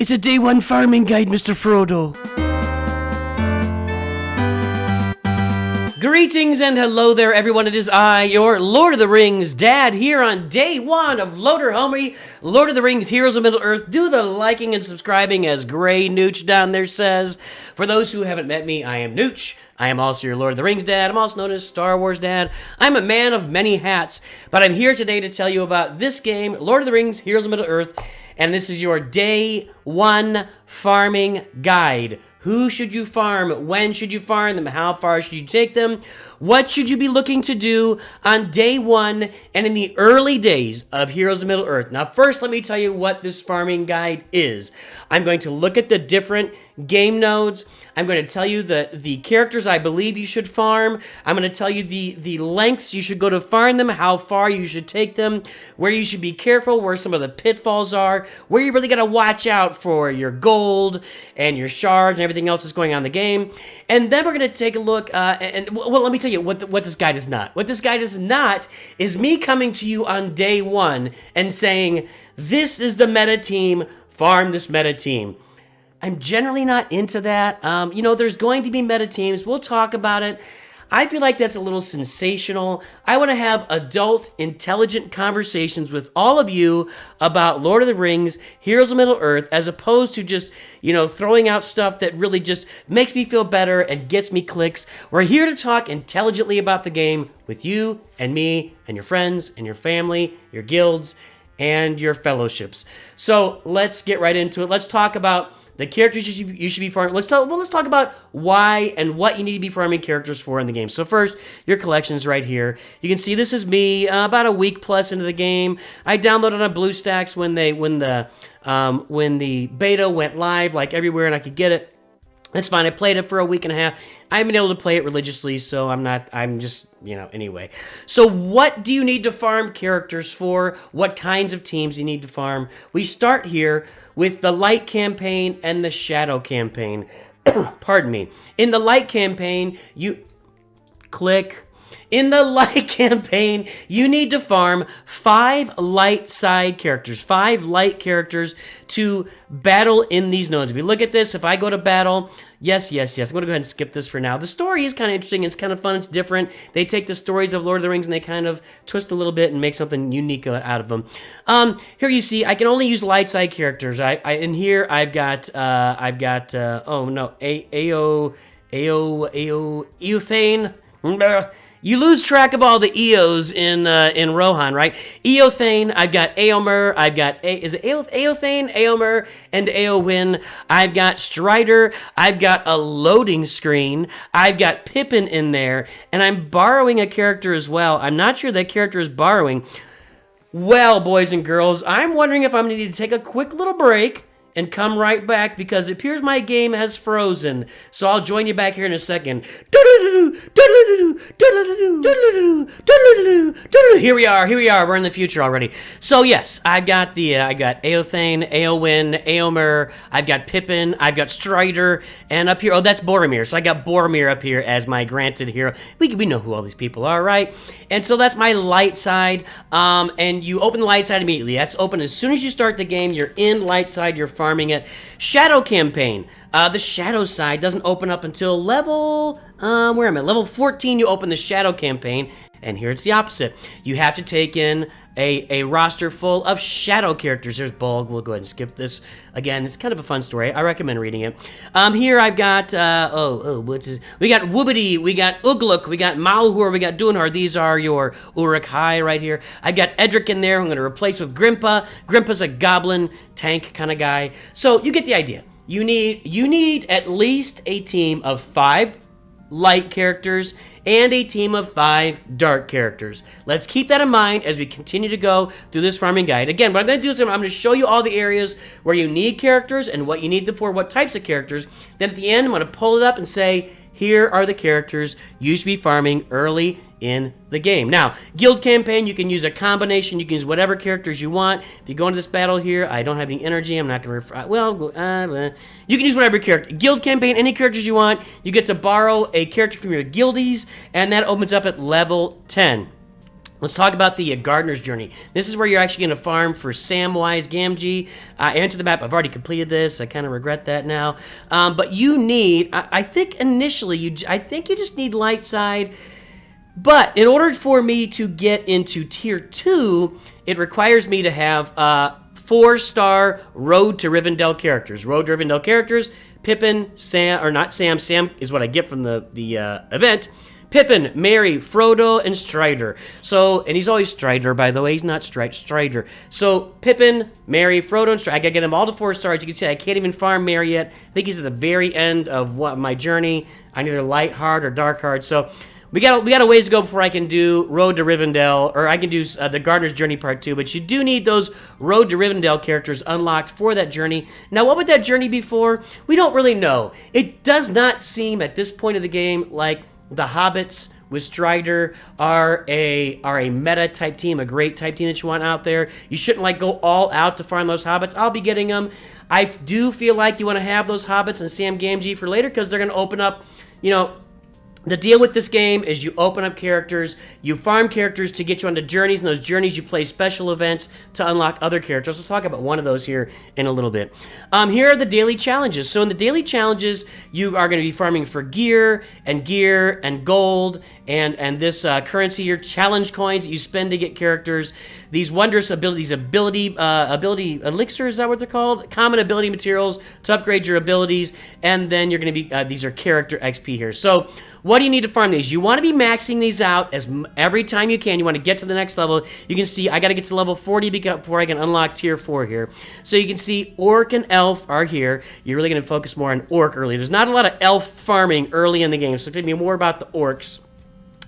It's a day one farming guide, Mr. Frodo. Greetings and hello there, everyone. It is I, your Lord of the Rings dad, here on day one of LOTR Homie, Lord of the Rings Heroes of Middle-earth. Do the liking and subscribing, as Gray Nooch down there says. For those who haven't met me, I am Nooch. I am also your Lord of the Rings dad. I'm also known as Star Wars dad. I'm a man of many hats, but I'm here today to tell you about this game, Lord of the Rings Heroes of Middle-earth, and this is your day one farming guide. Who should you farm? When should you farm them? How far should you take them? What should you be looking to do on day one and in the early days of Heroes of Middle-earth? Now, first, let me tell you what this farming guide is. I'm going to look at the different game nodes. I'm going to tell you the characters I believe you should farm. I'm going to tell you the lengths you should go to farm them, how far you should take them, where you should be careful, where some of the pitfalls are, where you really got to watch out for your gold and your shards and everything else that's going on in the game. And then we're going to take a look, well, let me tell you what this guide is not. What this guide is not is me coming to you on day one and saying, this is the meta team, farm this meta team. I'm generally not into that. There's going to be meta teams. We'll talk about it. I feel like that's a little sensational. I want to have adult, intelligent conversations with all of you about Lord of the Rings, Heroes of Middle-earth, as opposed to just, throwing out stuff that really just makes me feel better and gets me clicks. We're here to talk intelligently about the game with you and me and your friends and your family, your guilds, and your fellowships. So let's get right into it. Let's talk about the characters you should be farming. Let's talk about why and what you need to be farming characters for in the game. So first, your collections right here. You can see this is me about a week plus into the game. I downloaded on BlueStacks when the beta went live, like everywhere, and I could get it. That's fine. I played it for a week and a half. I haven't been able to play it religiously, so anyway. So what do you need to farm characters for? What kinds of teams you need to farm? We start here with the light campaign and the shadow campaign. Pardon me. In the light campaign, In the light campaign, you need to farm 5 light side characters, 5 light characters to battle in these nodes. If you look at this, if I go to battle, yes. I'm going to go ahead and skip this for now. The story is kind of interesting. It's kind of fun. It's different. They take the stories of Lord of the Rings and they kind of twist a little bit and make something unique out of them. Here you see, I can only use light side characters. In here I've got Eothane. You lose track of all the Eos in Rohan, right? Eothane, I've got Éomer, I've got Eothane, Éomer, and Éowyn. I've got Strider, I've got a loading screen, I've got Pippin in there, and I'm borrowing a character as well. I'm not sure that character is borrowing. Well, boys and girls, I'm wondering if I'm going to need to take a quick little break and come right back because it appears my game has frozen. So I'll join you back here in a second. Here we are. We're in the future already. So yes, I got Éothane, Éowyn, Éomer, I've got Pippin, I've got Strider, and up here, that's Boromir. So I got Boromir up here as my granted hero. We know who all these people are, right? And so that's my light side. And you open the light side immediately. That's open as soon as you start the game. You're in light side. You're farming it. Shadow campaign. The shadow side doesn't open up until level, where am I? Level 14, you open the shadow campaign, and here it's the opposite. You have to take in a roster full of shadow characters. There's Bolg. We'll go ahead and skip this. Again, it's kind of a fun story. I recommend reading it. Here I've got, we got Woobity, we got Ugluk, we got Malhur, we got Dunhar. These are your Uruk-hai right here. I've got Edric in there. I'm going to replace with Grimpa. Grimpa's a goblin tank kind of guy. So you get the idea. You need at least a team of 5 light characters and a team of 5 dark characters. Let's keep that in mind as we continue to go through this farming guide. Again, what I'm going to do is I'm going to show you all the areas where you need characters and what you need them for, what types of characters. Then at the end, I'm going to pull it up and say, here are the characters you should be farming early in the game. Now, guild campaign, you can use a combination. You can use whatever characters you want. If you go into this battle here, I don't have any energy. I'm not going to you can use whatever character. Guild campaign, any characters you want. You get to borrow a character from your guildies, and that opens up at level 10. Let's talk about the Gardener's Journey. This is where you're actually going to farm for Samwise Gamgee. Enter the map. I've already completed this. I kind of regret that now. But you need, I think initially, I think you just need light side. But in order for me to get into Tier 2, it requires me to have 4-star Road to Rivendell characters. Road to Rivendell characters, Pippin, Sam, or not Sam, Sam is what I get from the event. Pippin, Merry, Frodo, and Strider. So, and he's always Strider, by the way. He's not Strider. So, Pippin, Merry, Frodo, and Strider. I gotta get him all to 4 stars. You can see I can't even farm Merry yet. I think he's at the very end of my journey. I'm either light hard or dark hard. So, we got a ways to go before I can do Road to Rivendell, or I can do the Gardener's Journey Part 2. But you do need those Road to Rivendell characters unlocked for that journey. Now, what would that journey be for? We don't really know. It does not seem at this point of the game like the Hobbits with Strider are a meta type team, a great type team that you want out there. You shouldn't like go all out to farm those Hobbits. I'll be getting them. I do feel like you want to have those Hobbits and Sam Gamgee for later because they're going to open up, you know. The deal with this game is you open up characters, you farm characters to get you onto journeys, and those journeys you play special events to unlock other characters. We'll talk about one of those here in a little bit. Here are the daily challenges. So in the daily challenges, you are going to be farming for gear and gold and this currency here, challenge coins that you spend to get characters. These wondrous ability elixir, is that what they're called? Common ability materials to upgrade your abilities, and then you're going to be these are character XP here. So what do you need to farm these? You want to be maxing these out every time you can. You want to get to the next level. You can see I got to get to level 40 before I can unlock tier 4 here. So you can see orc and elf are here. You're really going to focus more on orc early. There's not a lot of elf farming early in the game, so it's going to be more about the orcs.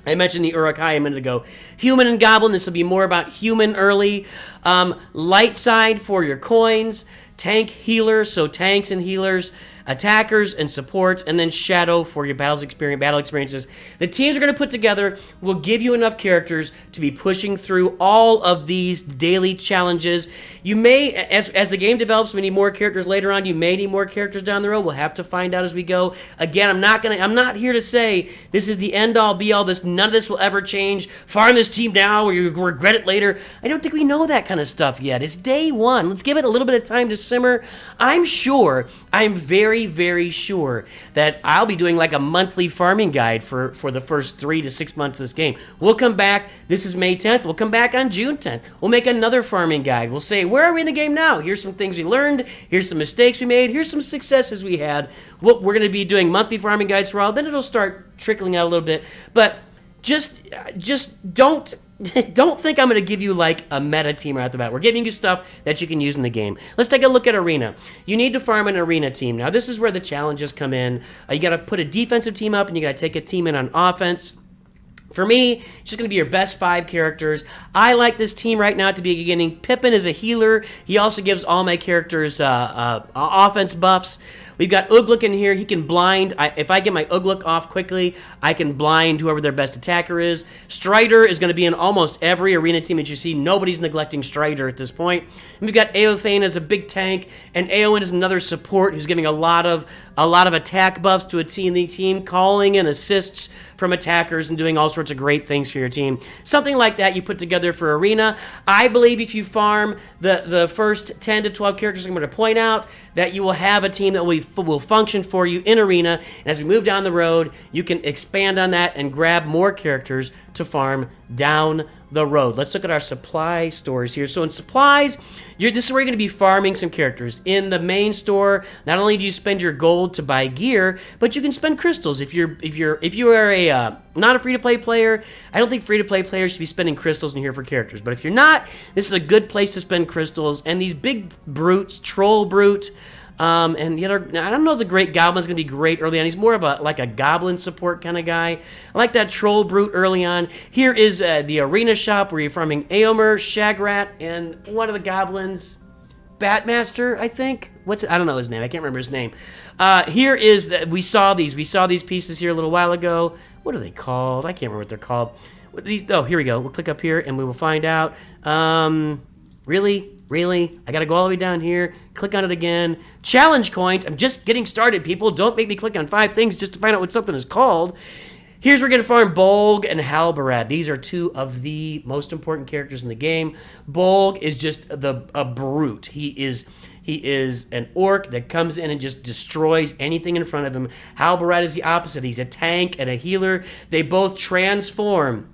I mentioned the Uruk-hai a minute ago. Human and Goblin, this will be more about human early. Light side for your coins. Tank healer, so tanks and healers. Attackers and supports, and then Shadow for your battle experiences. The teams are going to put together will give you enough characters to be pushing through all of these daily challenges. You may, as the game develops, we need more characters later on. You may need more characters down the road. We'll have to find out as we go. Again, I'm not here to say this is the end all be all. None of this will ever change. Farm this team now or you regret it later. I don't think we know that kind of stuff yet. It's day one. Let's give it a little bit of time to simmer. I'm very, very sure that I'll be doing like a monthly farming guide for the first 3 to 6 months of this game. We'll come back. This is May 10th. We'll come back on June 10th. We'll make another farming guide. We'll say, where are we in the game now? Here's some things we learned. Here's some mistakes we made. Here's some successes we had. We're going to be doing monthly farming guides for a while. Then it'll start trickling out a little bit. But just don't think I'm going to give you like a meta team right off the bat. We're giving you stuff that you can use in the game. Let's take a look at Arena. You need to farm an Arena team. Now, this is where the challenges come in. You got to put a defensive team up, and you got to take a team in on offense. For me, it's just going to be your best 5 characters. I like this team right now at the beginning. Pippin is a healer. He also gives all my characters offense buffs. We've got Ugluk in here. He can blind. If I get my Ugluk off quickly, I can blind whoever their best attacker is. Strider is going to be in almost every Arena team that you see. Nobody's neglecting Strider at this point. And we've got Eothane as a big tank, and Eowyn is another support who's giving a lot of attack buffs to a team, calling in assists from attackers and doing all sorts of great things for your team. Something like that you put together for Arena. I believe if you farm the first 10 to 12 characters I'm going to point out, that you will have a team that will function for you in Arena. And as we move down the road, you can expand on that and grab more characters to farm down the road. Let's look at our supply stores here. So in supplies, this is where you're going to be farming some characters. In the main store, not only do you spend your gold to buy gear, but you can spend crystals. If you are not a free-to-play player, I don't think free-to-play players should be spending crystals in here for characters. But if you're not, this is a good place to spend crystals. And these big brutes, Troll Brute, and the other, I don't know, the Great Goblin's going to be great early on. He's more of like a goblin support kind of guy. I like that Troll Brute early on. Here is the Arena shop where you're farming Éomer, Shagrat, and one of the goblins, Batmaster, I think. I don't know his name. I can't remember his name. Here is we saw these pieces here a little while ago. What are they called? I can't remember what they're called. Here we go. We'll click up here and we will find out. Really? I gotta go all the way down here, click on it again. Challenge coins. I'm just getting started, people. Don't make me click on 5 things just to find out what something is called. Here's where we're going to farm Bolg and Halbarad. These are two of the most important characters in the game. Bolg is just a brute. He is an orc that comes in and just destroys anything in front of him. Halbarad is the opposite. He's a tank and a healer. They both transform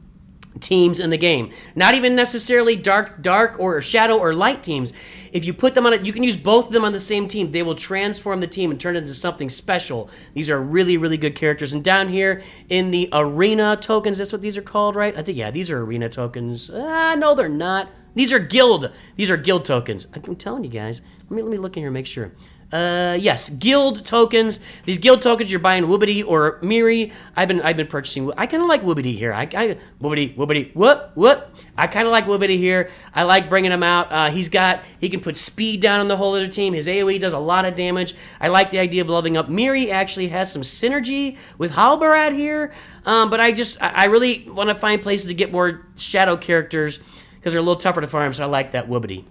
teams in the game. Not even necessarily dark or shadow or light teams. If you put them on it, you can use both of them on the same team. They will transform the team and turn it into something special. These are really, really good characters. And down here in the arena tokens, that's what these are called, right? I think, yeah, these are arena tokens. No, they're not. These are guild. These are guild tokens. I'm telling you guys. Let me look in here and make sure. Yes, guild tokens. These guild tokens, you're buying Woobity or Miri. I've been purchasing. I kind of like Woobity here. Woobity. Whoop. I kind of like Woobity here. I like bringing him out. He can put speed down on the whole other team. His AOE does a lot of damage. I like the idea of leveling up. Miri actually has some synergy with Halbarad here. But I really want to find places to get more shadow characters because they're a little tougher to farm. So I like that Woobity.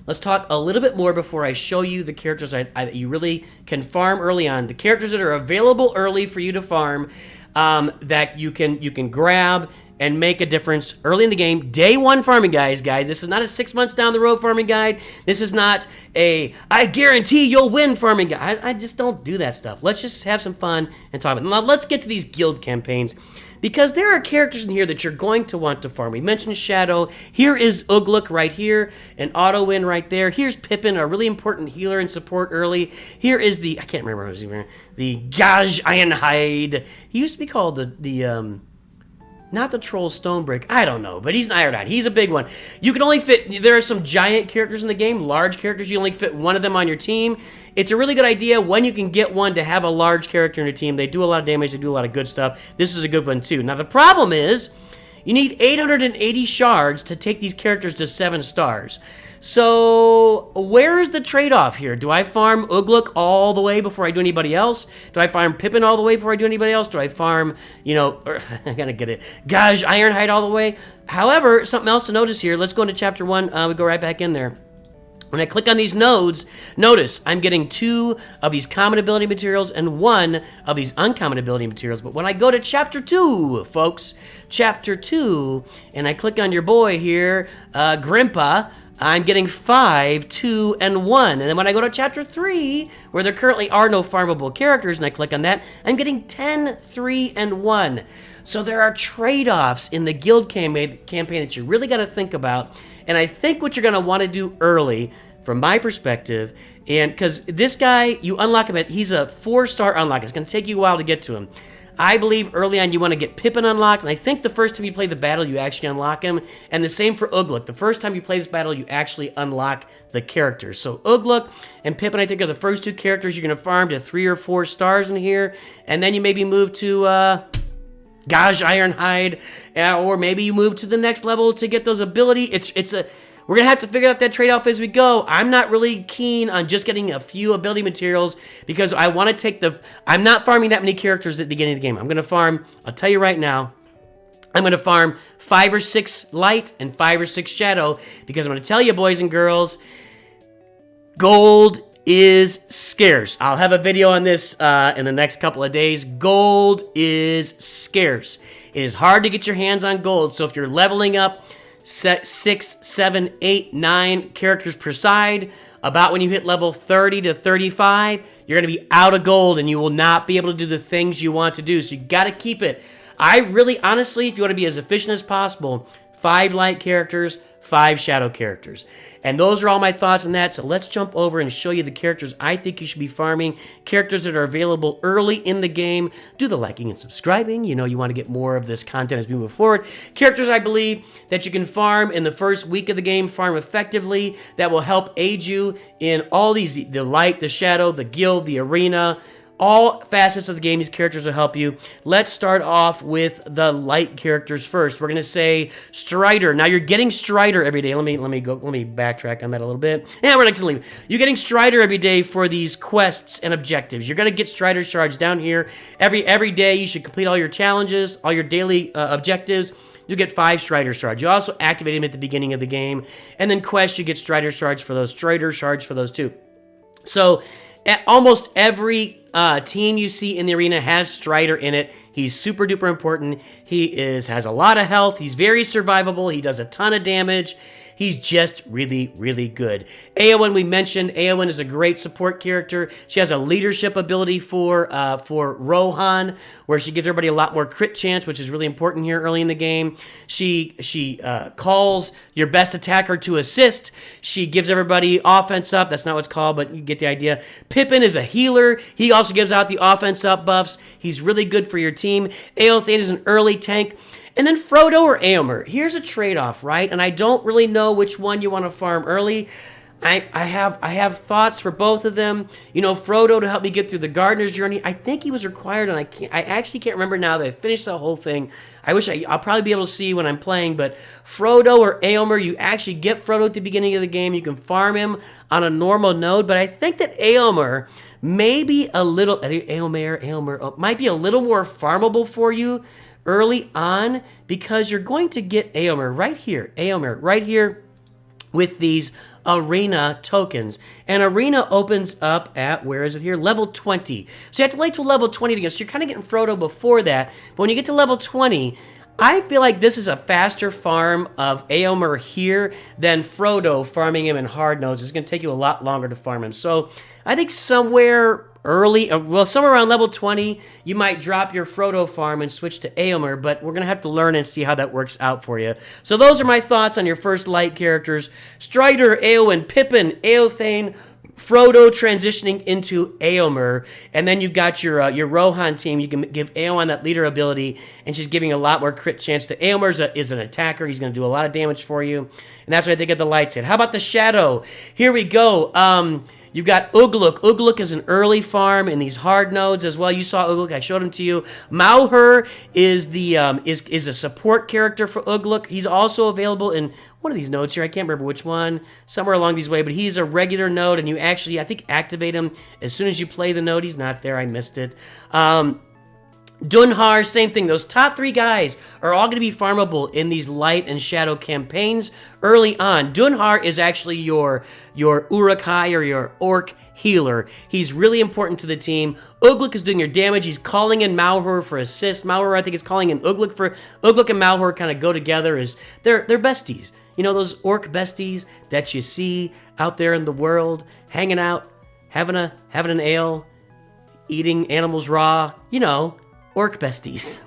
Let's talk a little bit more before I show you the characters that you really can farm early on. The characters that are available early for you to farm that you can grab and make a difference early in the game. Day one farming guys. This is not a 6 months down the road farming guide. This is not a I guarantee you'll win farming guide. I just don't do that stuff. Let's just have some fun and talk about it. Now let's get to these guild campaigns. Because there are characters in here that you're going to want to farm. We mentioned Shadow. Here is Ugluk right here, an auto win right there. Here's Pippin, a really important healer and support early. Here is the, I can't remember what it was, the Gaj Ironhide. He used to be called not the Troll Stonebreak. I don't know, but he's an Ironhide. He's a big one. You can only fit, there are some giant characters in the game, large characters. You only fit one of them on your team. It's a really good idea when you can get one to have a large character in your team. They do a lot of damage. They do a lot of good stuff. This is a good one, too. Now, the problem is you need 880 shards to take these characters to 7 stars. So, where is the trade-off here? Do I farm Ugluk all the way before I do anybody else? Do I farm Pippin all the way before I do anybody else? Do I farm, I gotta get it, Gaj Ironhide all the way? However, something else to notice here. Let's go into Chapter 1. We go right back in there. When I click on these nodes, notice I'm getting 2 of these common ability materials and 1 of these uncommon ability materials. But when I go to Chapter 2, folks, Chapter 2, and I click on your boy here, Grimpa, I'm getting 5, 2, and 1. And then when I go to Chapter 3, where there currently are no farmable characters, and I click on that, I'm getting 10, 3, and 1. So there are trade-offs in the guild campaign that you really got to think about. And I think what you're going to want to do early, from my perspective, and because this guy, you unlock him he's a 4-star unlock. It's going to take you a while to get to him. I believe early on you want to get Pippin unlocked, and I think the first time you play the battle, you actually unlock him. And the same for Ugluk. The first time you play this battle, you actually unlock the characters. So Ugluk and Pippin, I think, are the first 2 characters you're going to farm to 3 or 4 stars in here. And then you maybe move to Gaj Ironhide, or maybe you move to the next level to get those ability. We're going to have to figure out that trade-off as we go. I'm not really keen on just getting a few ability materials because I want to take I'm not farming that many characters at the beginning of the game. I'm going to farm, I'll tell you right now, I'm going to farm 5 or 6 light and 5 or 6 shadow because I'm going to tell you, boys and girls, gold is scarce. I'll have a video on this in the next couple of days. Gold is scarce. It is hard to get your hands on gold, so if you're leveling up 6, 7, 8, 9 characters per side, about when you hit level 30 to 35, you're going to be out of gold and you will not be able to do the things you want to do. So you got to keep it. I really, honestly, if you want to be as efficient as possible, 5 light characters, 5 shadow characters. And those are all my thoughts on that. So let's jump over and show you the characters I think you should be farming. Characters that are available early in the game. Do the liking and subscribing. You know you want to get more of this content as we move forward. Characters I believe that you can farm in the first week of the game, farm effectively, that will help aid you in all these, the light, the shadow, the guild, the arena, all facets of the game. These characters will help you. Let's start off with the light characters first. We're gonna say Strider. Now you're getting Strider every day. Let me backtrack on that a little bit. Yeah, we're next to leave. You're getting Strider every day for these quests and objectives. You're gonna get Strider shards down here every day. You should complete all your challenges, all your daily objectives. You get 5 Strider shards. You also activate them at the beginning of the game, and then quests you get Strider shards for those. Strider shards for those too. So at almost every team you see in the arena has Strider in it. He's super duper important. He has a lot of health. He's very survivable. He does a ton of damage. He's just really, really good. Eowyn, we mentioned. Eowyn is a great support character. She has a leadership ability for Rohan, where she gives everybody a lot more crit chance, which is really important here early in the game. She calls your best attacker to assist. She gives everybody offense up. That's not what it's called, but you get the idea. Pippin is a healer. He also gives out the offense up buffs. He's really good for your team. Eothane is an early tank. And then Frodo or Éomer. Here's a trade-off, right? And I don't really know which one you want to farm early. I have thoughts for both of them. You know, Frodo to help me get through the Gardener's Journey. I think he was required, and I actually can't remember now that I finished the whole thing. I'll probably be able to see when I'm playing, but Frodo or Éomer, you actually get Frodo at the beginning of the game. You can farm him on a normal node, but I think that Éomer maybe a little Éomer might be a little more farmable for you early on, because you're going to get Éomer right here with these arena tokens. And arena opens up at, where is it here? Level 20. So you have to wait till level 20 to get, so you're kind of getting Frodo before that. But when you get to level 20, I feel like this is a faster farm of Éomer here than Frodo farming him in hard nodes. It's going to take you a lot longer to farm him. So I think somewhere somewhere around level 20, you might drop your Frodo farm and switch to Éomer, but we're going to have to learn and see how that works out for you. So those are my thoughts on your first light characters. Strider, Éowyn, Pippin, Eothane, Frodo transitioning into Éomer, and then you've got your Rohan team. You can give Éowyn that leader ability, and she's giving a lot more crit chance to Éomer. Is an attacker. He's going to do a lot of damage for you, and that's what I think of the lights in. How about the Shadow? Here we go. You've got Ugluk. Ugluk is an early farm in these hard nodes as well. You saw Ugluk. I showed him to you. Mauher is the is a support character for Ugluk. He's also available in one of these nodes here. I can't remember which one. Somewhere along these way, but he's a regular node, and you actually, I think, activate him as soon as you play the node. He's not there. I missed it. Dunhar, same thing. Those top three guys are all going to be farmable in these light and shadow campaigns early on. Dunhar is actually your Uruk-hai or your orc healer. He's really important to the team. Ugluk is doing your damage. He's calling in Mauher for assist. Mauher, I think, is calling in Ugluk for... Ugluk and Mauher kind of go together as... They're besties. You know, those orc besties that you see out there in the world, hanging out, having an ale, eating animals raw, you know... Orc besties.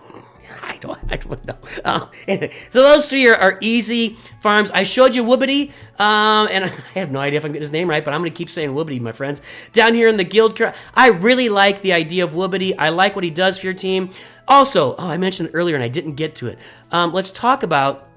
I don't know. Anyway, so those three are easy farms. I showed you Woobity, and I have no idea if I'm getting his name right, but I'm going to keep saying Woobity, my friends. Down here in the guild, I really like the idea of Woobity. I like what he does for your team. Also, I mentioned it earlier and I didn't get to it. Let's talk about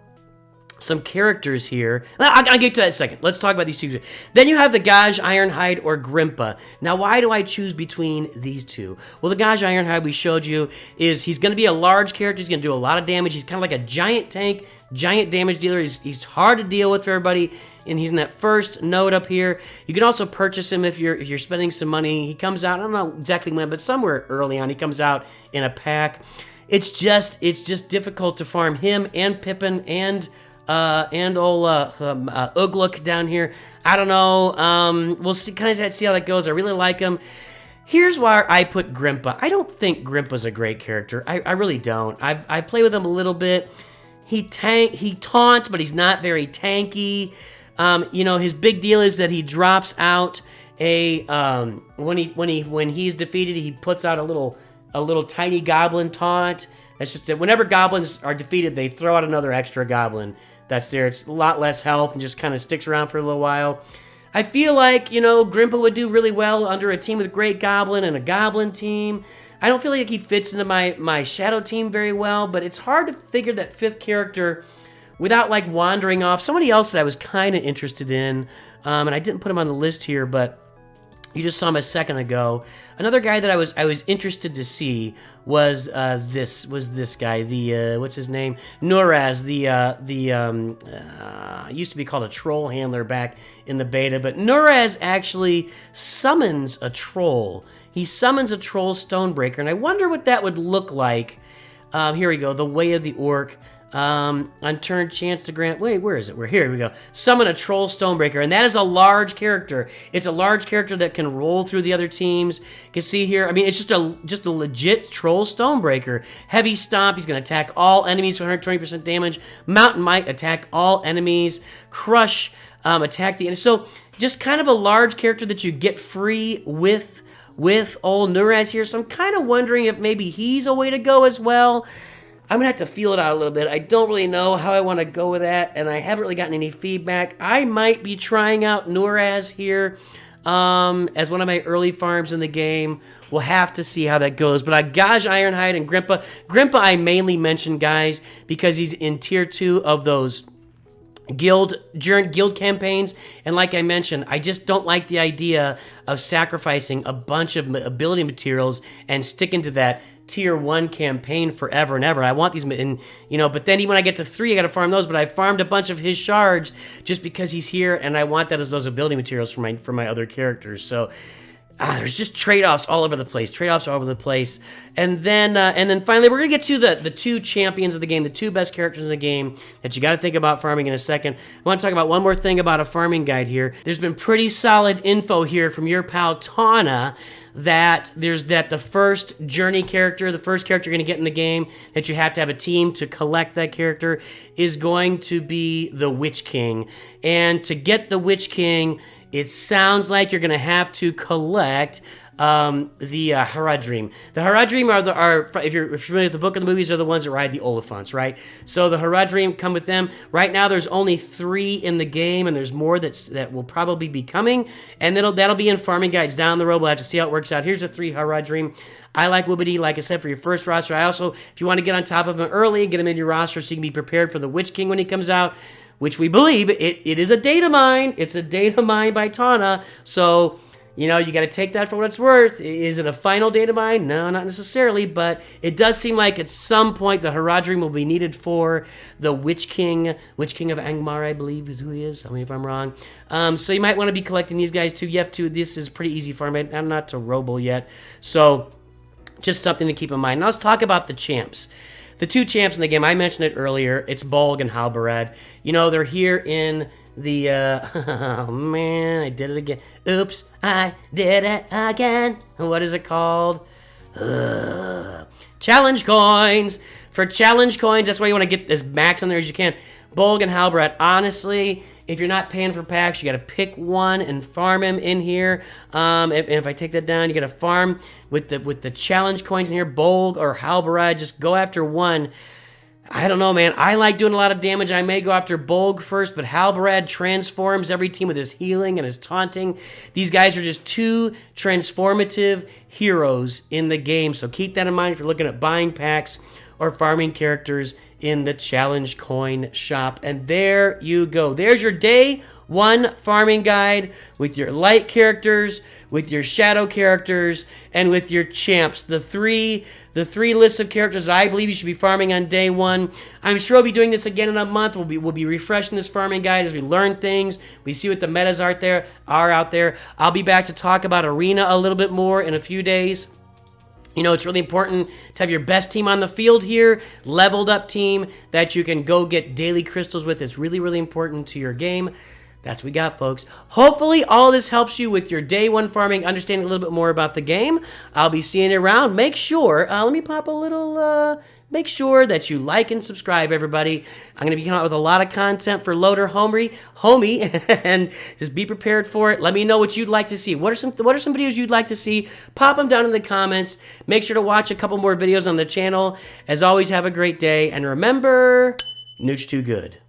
some characters here. I'll get to that in a second. Let's talk about these two. Then you have the Gaj Ironhide or Grimpa. Now, why do I choose between these two? Well, the Gaj Ironhide we showed you he's going to be a large character. He's going to do a lot of damage. He's kind of like a giant tank, giant damage dealer. He's hard to deal with for everybody, and he's in that first node up here. You can also purchase him if you're spending some money. He comes out, I don't know exactly when, but somewhere early on, he comes out in a pack. It's just difficult to farm him and Pippin and Ugluk down here. I don't know. We'll see how that goes. I really like him. Here's why I put Grimpa. I don't think Grimpa's a great character. I really don't. I play with him a little bit. He taunts, but he's not very tanky. You know, his big deal is that he drops out when he's defeated, he puts out a little tiny goblin taunt. That's just it. Whenever goblins are defeated, they throw out another extra goblin that's there. It's a lot less health and just kind of sticks around for a little while. I feel like, you know, Grimpa would do really well under a team with Great Goblin and a Goblin team. I don't feel like he fits into my Shadow team very well, but it's hard to figure that fifth character without, like, wandering off. Somebody else that I was kind of interested in, and I didn't put him on the list here, but you just saw him a second ago. Another guy that I was interested to see was this guy. The what's his name? Nuraz. Used to be called a troll handler back in the beta, but Nuraz actually summons a troll. He summons a troll Stonebreaker, and I wonder what that would look like. Here we go. The Way of the Orc. Unturned chance to grant. Wait, where is it? Here we go. Summon a Troll Stonebreaker, and that is a large character. It's a large character that can roll through the other teams. You can see here. I mean, it's just a legit Troll Stonebreaker. Heavy Stomp. He's going to attack all enemies for 120% damage. Mountain Might, attack all enemies. Crush, attack the enemy. So just kind of a large character that you get free with old Nuraz here. So I'm kind of wondering if maybe he's a way to go as well. I'm going to have to feel it out a little bit. I don't really know how I want to go with that, and I haven't really gotten any feedback. I might be trying out Nuraz here as one of my early farms in the game. We'll have to see how that goes. But I Gaj, Ironhide, and Grimpa. Grimpa I mainly mentioned, guys, because he's in Tier 2 of those guild campaigns, and like I mentioned, I just don't like the idea of sacrificing a bunch of ability materials and sticking to that Tier 1 campaign forever and ever. I want these, and but then when I get to 3, I gotta farm those, but I farmed a bunch of his shards just because he's here, and I want that as those ability materials for my other characters. So there's just trade-offs all over the place. And then finally, we're going to get to the two champions of the game, the two best characters in the game that you got to think about farming in a second. I want to talk about one more thing about a farming guide here. There's been pretty solid info here from your pal Tana that the first journey character, the first character you're going to get in the game, that you have to have a team to collect that character, is going to be the Witch King. And to get the Witch King, it sounds like you're going to have to collect the Haradrim. The Haradrim are if you're familiar with the book of the movies, are the ones that ride the Oliphants, right? So the Haradrim come with them. Right now, there's only 3 in the game, and there's more that will probably be coming. And that'll be in farming guides down the road. We'll have to see how it works out. Here's the 3 Haradrim. I like Wibbity, like I said, for your first roster. I also, if you want to get on top of him early, get him in your roster so you can be prepared for the Witch King when he comes out, which we believe it is a data mine. It's a data mine by Tana. So, you got to take that for what it's worth. Is it a final data mine? No, not necessarily, but it does seem like at some point the Haradrim will be needed for the Witch King. Witch King of Angmar, I believe, is who he is. Tell me if I'm wrong. So you might want to be collecting these guys too. You have to. This is pretty easy farm. I'm not to Robo yet. So just something to keep in mind. Now let's talk about the champs. The 2 champs in the game, I mentioned it earlier. It's Bolg and Halbarad. They're here in the, oh man, I did it again. Oops, I did it again. What is it called? Challenge coins. For challenge coins, that's why you want to get as max on there as you can. Bolg and Halbarad, honestly, if you're not paying for packs, you got to pick one and farm him in here. If I take that down, you got to farm with the challenge coins in here. Bolg or Halbarad, just go after one. I don't know, man. I like doing a lot of damage. I may go after Bolg first, but Halbarad transforms every team with his healing and his taunting. These guys are just 2 transformative heroes in the game, so keep that in mind if you're looking at buying packs or farming characters in the challenge coin shop. And there you go. There's your day 1 farming guide with your light characters, with your shadow characters, and with your champs. The three lists of characters that I believe you should be farming on day 1. I'm sure we'll be doing this again in a month. We'll be refreshing this farming guide as we learn things. We see what the metas are out there. I'll be back to talk about Arena a little bit more in a few days. It's really important to have your best team on the field here, leveled up team that you can go get daily crystals with. It's really, really important to your game. That's what we got, folks. Hopefully, all this helps you with your day 1 farming, understanding a little bit more about the game. I'll be seeing you around. Make sure, let me pop a little, make sure that you like and subscribe, everybody. I'm going to be coming out with a lot of content for LOTR Homie, and just be prepared for it. Let me know what you'd like to see. What are some videos you'd like to see? Pop them down in the comments. Make sure to watch a couple more videos on the channel. As always, have a great day, and remember, Nooch too good.